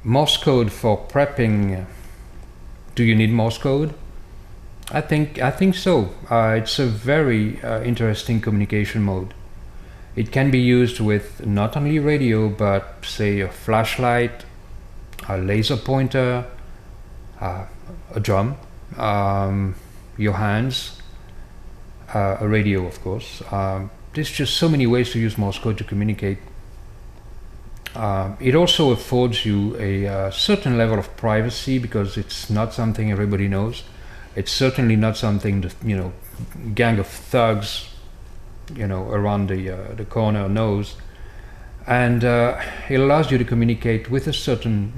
Morse code for prepping. Do you need Morse code? I think so. It's a very interesting communication mode. It can be used with not only radio, but say a flashlight, a laser pointer, a drum, your hands, a radio, of course. There's just so many ways to use Morse code to communicate. It also affords you a certain level of privacy because it's not something everybody knows. It's certainly not something the gang of thugs around the corner knows, and it allows you to communicate with a certain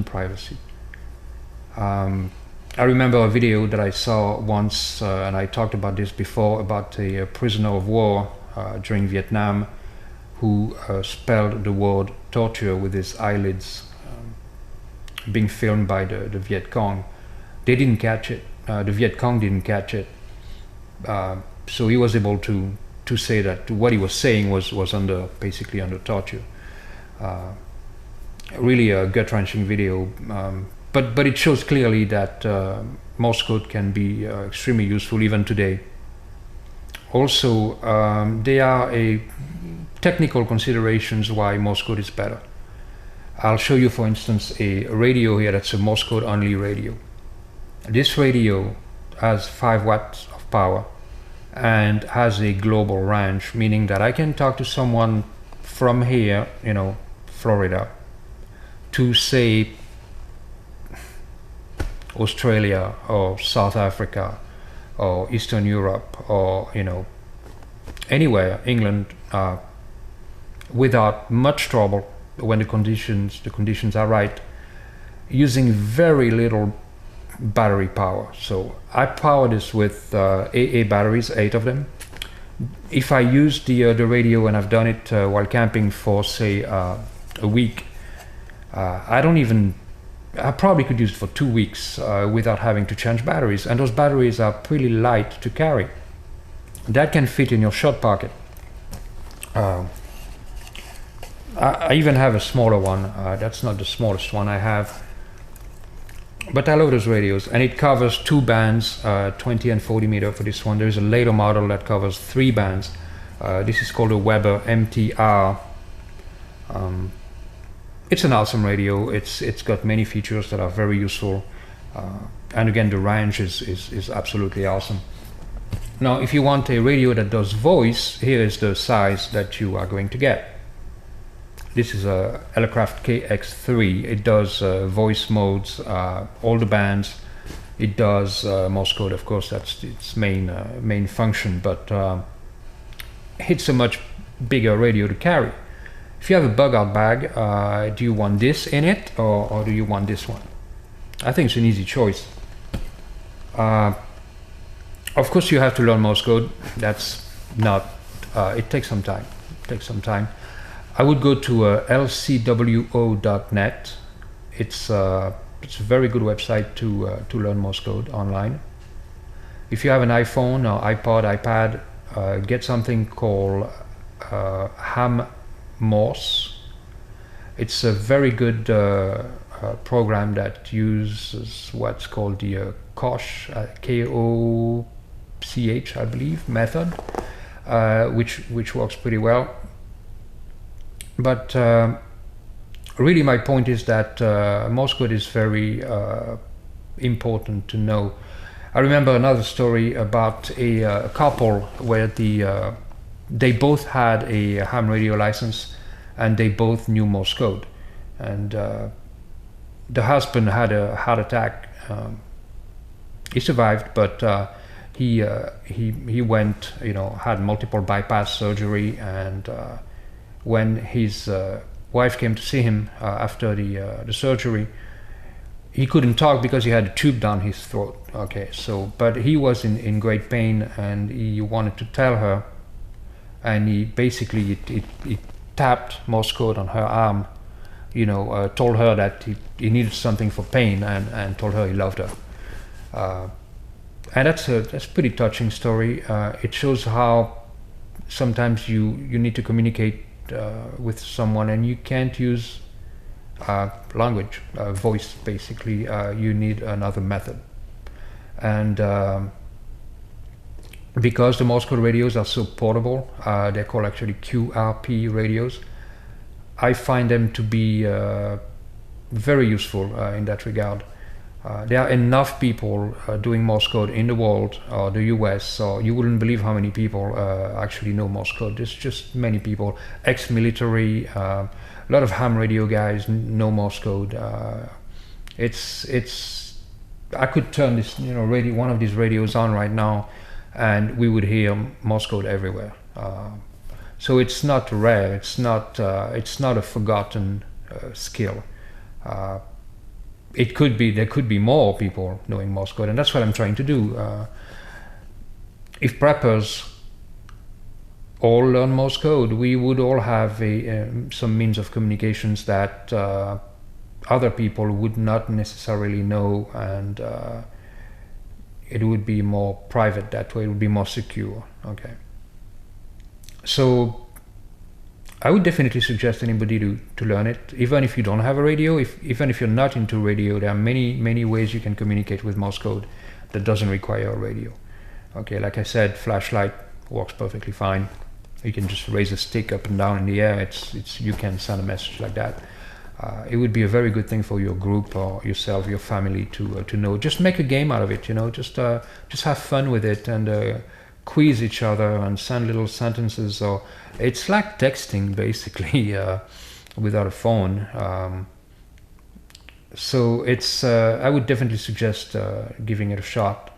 privacy. I remember a video that I saw once, and I talked about this before, about a prisoner of war during Vietnam who spelled the word torture with his eyelids, being filmed by the Viet Cong. They didn't catch it. The Viet Cong didn't catch it. So he was able to say that what he was saying was basically under torture. Really a gut-wrenching video, but it shows clearly that Morse code can be extremely useful even today. Also, there are technical considerations why Morse code is better. I'll show you, for instance, a radio here that's a Morse code only radio. This radio has 5 watts of power and has a global range, meaning that I can talk to someone from here, Florida, to say Australia or South Africa or Eastern Europe or anywhere, England, without much trouble when the conditions are right, using very little battery power. So I power this with AA batteries, 8 of them. If I use the radio, and I've done it while camping for say a week, I probably could use it for 2 weeks without having to change batteries, and those batteries are pretty light to carry. That can fit in your short pocket. I even have a smaller one. That's not the smallest one I have, but I love those radios, and it covers 2 bands, 20 and 40 meter for this one. There's a later model that covers 3 bands. This is called a Weber MTR. It's an awesome radio. It's got many features that are very useful, and again, the range is absolutely awesome. Now, if you want a radio that does voice, here is the size that you are going to get. This is a Craft Kx3. It does voice modes, all the bands. It does Morse code, of course. That's its main function. But it's a much bigger radio to carry. If you have a bug-out bag, do you want this in it, or do you want this one? I think it's an easy choice. Of course, you have to learn Morse code. That's not. It takes some time. I would go to lcwo.net. It's a very good website to learn Morse code online. If you have an iPhone or iPod, iPad, get something called Ham Morse. It's a very good program that uses what's called the Koch, K-O-C-H, I believe, method, which works pretty well. But really my point is that Morse code is very important to know. I remember another story about a couple where they both had a ham radio license and they both knew Morse code. And the husband had a heart attack. He survived, but he went, had multiple bypass surgery, and when his wife came to see him after the surgery, he couldn't talk because he had a tube down his throat. Okay, so but he was in great pain, and he wanted to tell her, and he basically he tapped Morse code on her arm, told her that he needed something for pain, and told her he loved her. And that's a pretty touching story. It shows how sometimes you need to communicate with someone, and you can't use language, voice basically, you need another method. And because the Morse code radios are so portable, they're called actually QRP radios, I find them to be very useful in that regard. There are enough people doing Morse code in the world, or the US, so you wouldn't believe how many people actually know Morse code. There's just many people, ex-military, a lot of ham radio guys know Morse code. I could turn this, one of these radios on right now, and we would hear Morse code everywhere. So it's not rare. It's not a forgotten skill. There could be more people knowing Morse code, and that's what I'm trying to do. If preppers all learn Morse code, we would all have some means of communications that other people would not necessarily know, and it would be more private that way. It would be more secure. Okay. So I would definitely suggest anybody to learn it, even if you don't have a radio. Even if you're not into radio, there are many ways you can communicate with Morse code that doesn't require a radio. Okay, like I said, flashlight works perfectly fine. You can just raise a stick up and down in the air. You can send a message like that. It would be a very good thing for your group or yourself, your family to know. Just make a game out of it. Just have fun with it and quiz each other and send little sentences. Or it's like texting basically without a phone. So I would definitely suggest giving it a shot,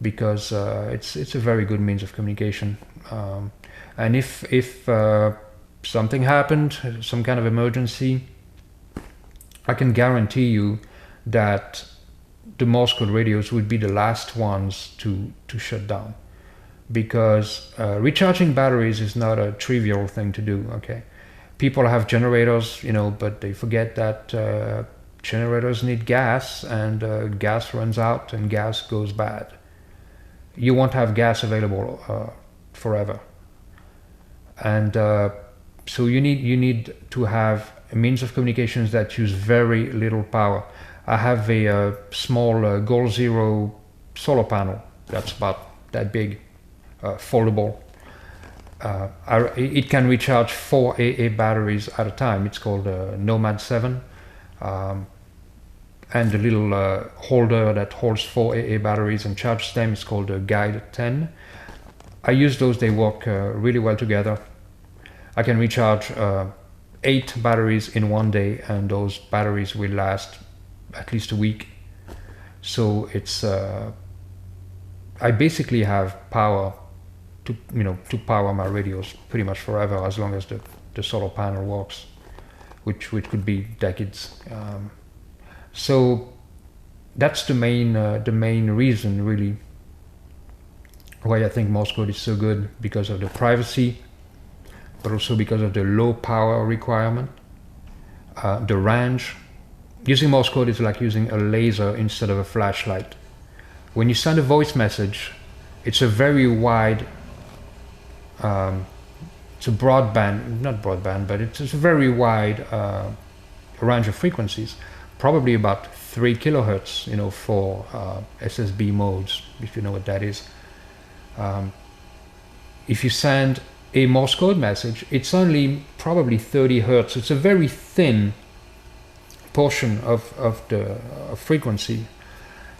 because it's a very good means of communication. And if something happened, some kind of emergency, I can guarantee you that the Morse code radios would be the last ones to shut down, because recharging batteries is not a trivial thing to do. Okay, people have generators, but they forget that generators need gas, and gas runs out and gas goes bad. You won't have gas available forever, and so you need to have a means of communications that use very little power. I have a small Goal Zero solar panel that's about that big, foldable. It can recharge 4 AA batteries at a time. It's called Nomad 7. And the little holder that holds 4 AA batteries and charges them is called a Guide 10. I use those. They work really well together. I can recharge 8 batteries in one day, and those batteries will last at least a week. So it's I basically have power to power my radios pretty much forever, as long as the solar panel works, which could be decades. So that's the main reason really why I think Morse code is so good, because of the privacy, but also because of the low power requirement, the range. Using Morse code is like using a laser instead of a flashlight. When you send a voice message, it's a very wide, it's a broadband, not broadband, but it's a very wide range of frequencies, probably about 3 kilohertz, for SSB modes, if you know what that is. If you send a Morse code message, it's only probably 30 hertz. It's a very thin portion of the frequency.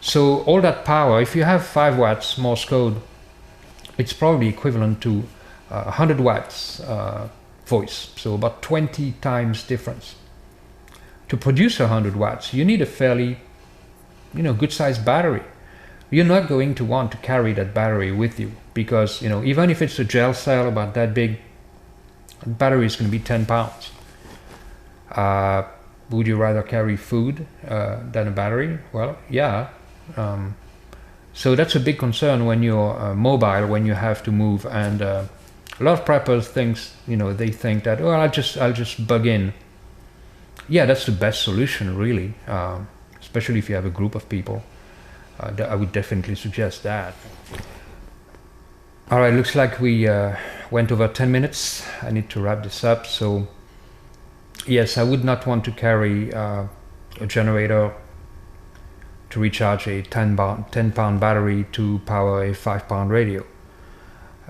So all that power, if you have 5 watts Morse code, it's probably equivalent to 100 watts voice, so about 20 times difference. To produce 100 watts, you need a fairly, good-sized battery. You're not going to want to carry that battery with you, because, even if it's a gel cell about that big, the battery is going to be 10 pounds. Would you rather carry food than a battery? Well, yeah. So that's a big concern when you're mobile, when you have to move, and a lot of preppers they think that, oh, I'll just bug in. Yeah, that's the best solution, really, especially if you have a group of people. I would definitely suggest that. All right, looks like we went over 10 minutes. I need to wrap this up. So yes, I would not want to carry a generator to recharge a 10-pound battery to power a 5-pound radio.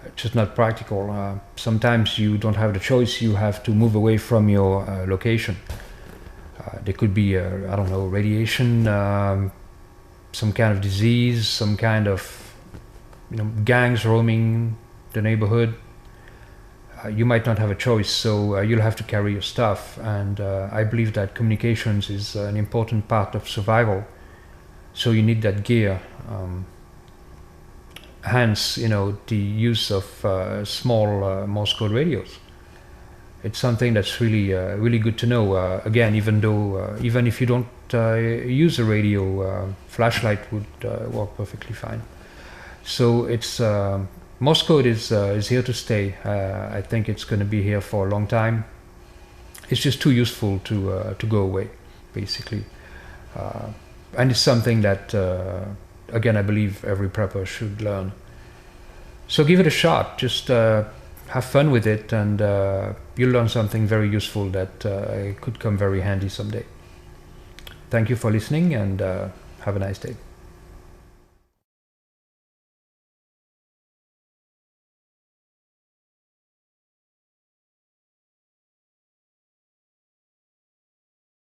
It's just not practical. Sometimes you don't have the choice, you have to move away from your location. There could be, I don't know, radiation, some kind of disease, some kind of gangs roaming the neighborhood. You might not have a choice, so you'll have to carry your stuff, and I believe that communications is an important part of survival, so you need that gear. Hence, the use of small Morse code radios. It's something that's really good to know. Again, even if you don't use a radio, flashlight would work perfectly fine. So it's Morse code is here to stay. I think it's going to be here for a long time. It's just too useful to go away, basically. And it's something that, again, I believe every prepper should learn. So give it a shot. Just have fun with it, and you'll learn something very useful that could come very handy someday. Thank you for listening, and have a nice day.